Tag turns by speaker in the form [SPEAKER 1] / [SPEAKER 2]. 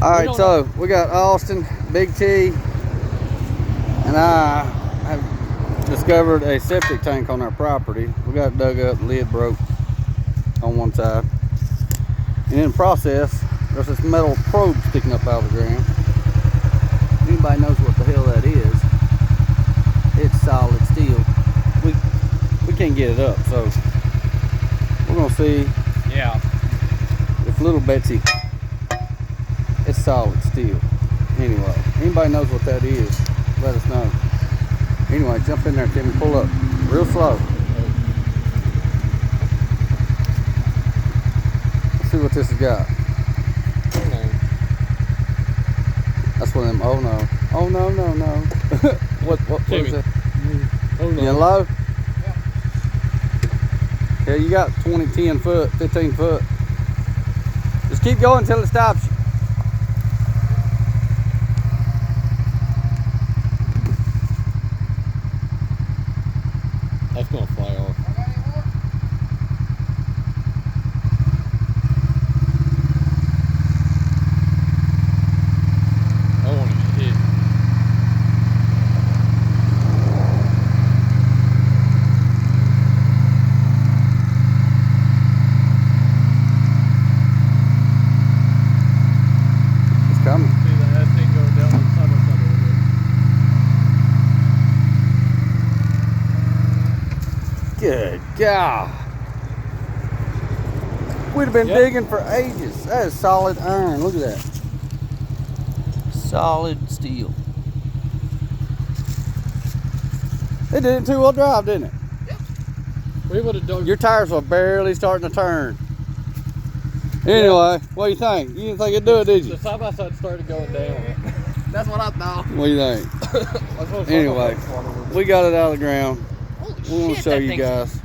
[SPEAKER 1] All right, so we got Austin, Big T, and I have discovered a septic tank on our property. We got it dug up, lid broke on one side. And in the process, there's this metal probe sticking up out of the ground. If anybody knows what the hell that is, it's solid steel. We can't get it up, so we're gonna see.
[SPEAKER 2] Yeah.
[SPEAKER 1] If little Betsy, it's solid steel. Anyway, anybody knows what that is, let us know. Anyway, jump in there, Timmy, pull up real slow. Let's see what this has got. That's one of them, oh no. Oh no, no, no. what is it?
[SPEAKER 2] Oh no.
[SPEAKER 1] Yellow? Yeah, you got 20, 10 foot, 15 foot. Just keep going until it stops you.
[SPEAKER 2] That's gonna fly off. I want to hit.
[SPEAKER 1] It's coming.
[SPEAKER 2] See that thing going down side by side over
[SPEAKER 1] Good God. We'd have been digging for ages. That is solid iron. Look at that. Solid steel. It did it two-wheel drive, didn't it?
[SPEAKER 2] Yep. We would have dug.
[SPEAKER 1] Your tires were barely starting to turn. Anyway, what do you think? You didn't think it'd do it, did you?
[SPEAKER 2] The side by side started going down. That's what I thought.
[SPEAKER 1] What do you think? Anyway, we got it out of the ground. We're going to show you guys.